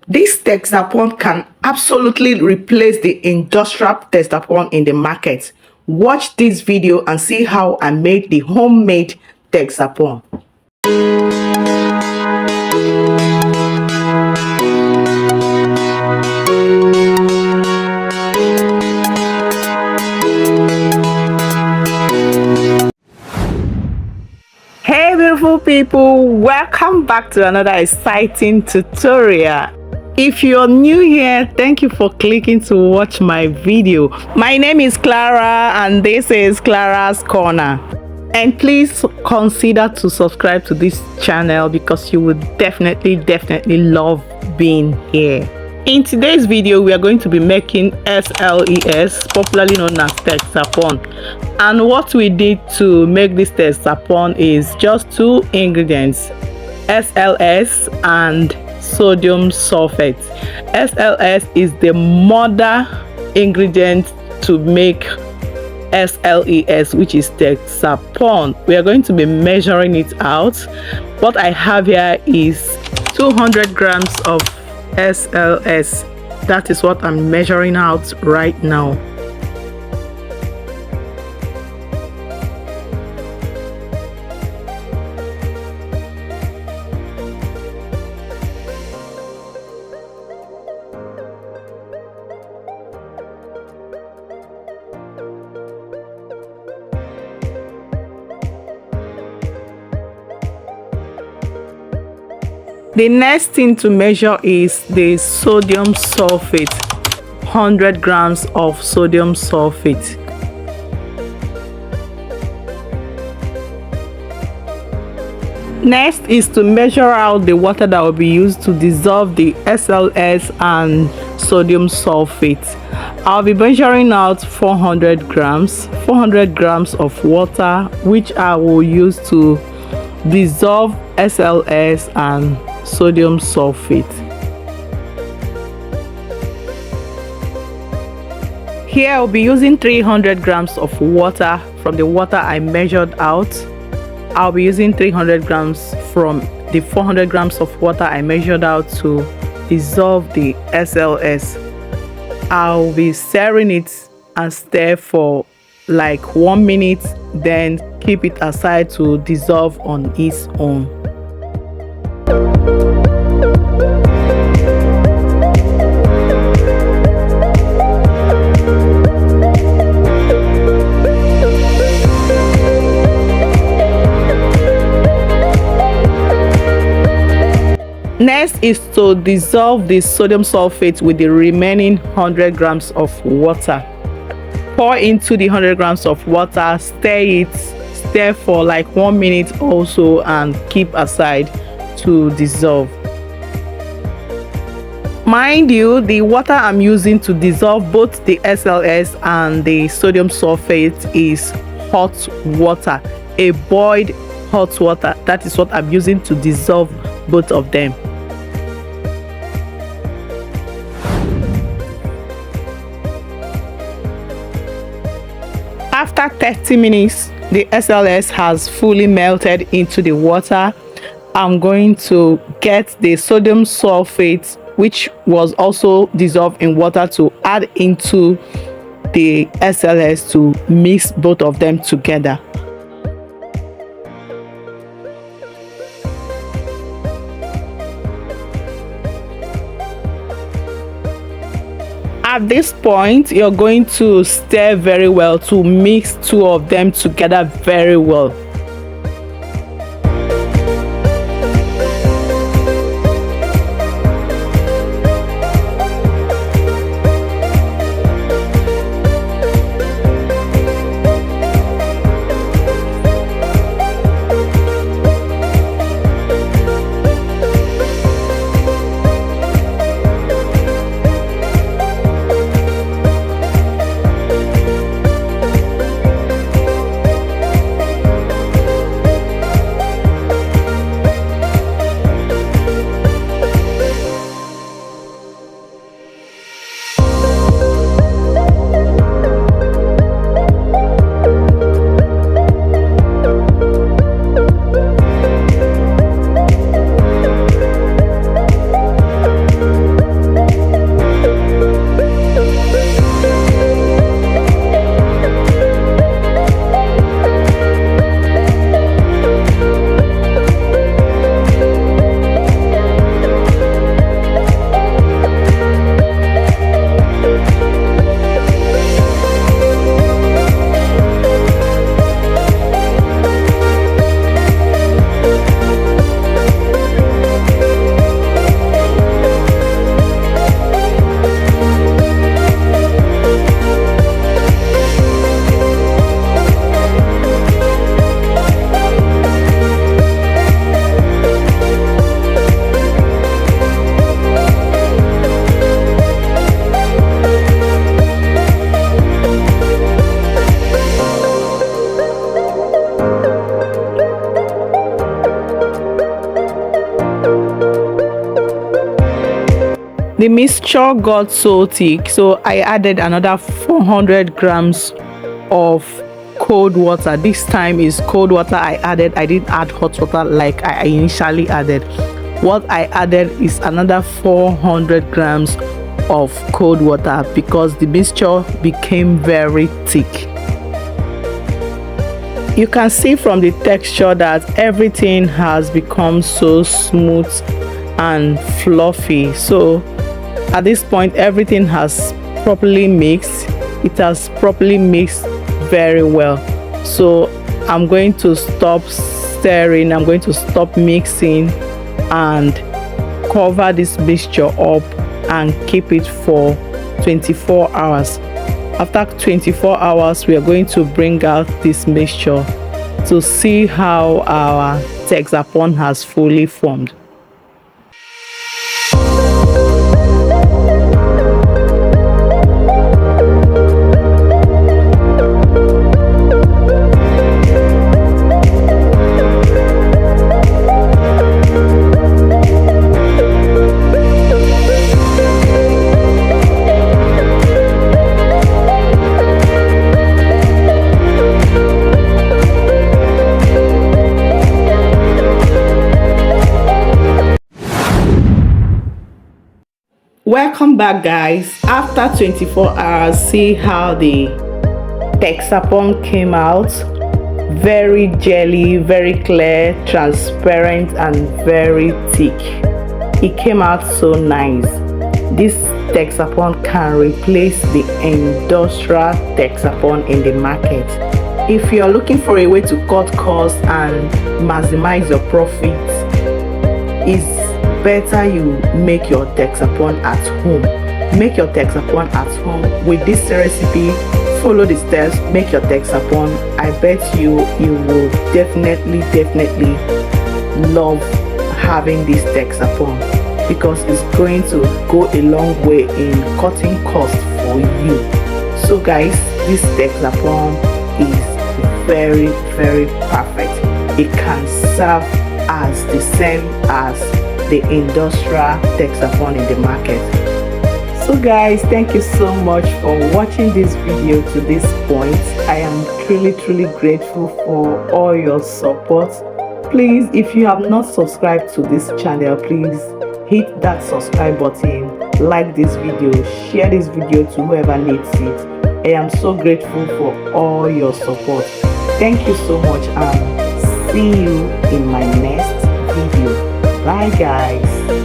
This Texapon can absolutely replace the industrial Texapon in the market. Watch this video and see how I made the homemade Texapon. Hey beautiful people, welcome back to another exciting tutorial. If you're new here, thank you for clicking to watch my video. My name is Clara and this is Clara's Corner. And please consider to subscribe to this channel because you would definitely love being here. In today's video, we are going to be making Sles, popularly known as Texapon. And what we did to make this Texapon is just two ingredients, Sles and sodium sulfate. Sles is the mother ingredient to make Sles, which is Texapon. We are going to be measuring it out. What I have here is 200 grams of Sles. That is what I'm measuring out right now. The next thing to measure is the sodium sulfate, 100 grams of sodium sulfate. Next is to measure out the water that will be used to dissolve the Sles and sodium sulfate. I'll be measuring out 400 grams of water, which I will use to dissolve Sles and sodium sulfate. Here I'll be using 300 grams of water from the water I measured out. I'll be using 300 grams from the 400 grams of water I measured out to dissolve the Sles. I'll be stirring it and stir for like 1 minute, then keep it aside to dissolve on its own. Next is to dissolve the sodium sulfate with the remaining 100 grams of water. Pour into the 100 grams of water, stir for like 1 minute also, and keep aside to dissolve. Mind you, the water I'm using to dissolve both the Sles and the sodium sulfate is hot water, a boiled hot water. That is what I'm using to dissolve both of them. After 30 minutes, the Sles has fully melted into the water. I'm going to get the sodium sulfate, which was also dissolved in water, to add into the Sles to mix both of them together. At this point, you're going to stir very well to mix two of them together very well. The mixture got so thick, so I added another 400 grams of cold water. This time is cold water I added. I didn't add hot water like I initially added. What I added is another 400 grams of cold water because the mixture became very thick. You can see from the texture that everything has become so smooth and fluffy. So at this point, everything has properly mixed. It has properly mixed very well. So I'm going to stop stirring, I'm going to stop mixing and cover this mixture up and keep it for 24 hours. After 24 hours, we are going to bring out this mixture to see how our Texapon has fully formed. Welcome back, guys. After 24 hours, see how the Texapon came out. Very jelly, very clear, transparent, and very thick. It came out so nice. This Texapon can replace the industrial Texapon in the market. If you're looking for a way to cut costs and maximize your profits, it's better you make your Texapon at home. Make your Texapon at home. With this recipe, follow the steps, make your Texapon. I bet you will definitely love having this Texapon because it's going to go a long way in cutting costs for you. So guys, this Texapon is very perfect. It can serve as the same as the industrial Texapon in the market. So guys, thank you so much for watching this video to this point. I am truly grateful for all your support. Please, if you have not subscribed to this channel, please hit that subscribe button, like this video, share this video to whoever needs it. I am so grateful for all your support. Thank you so much and see you in my next video. Bye guys.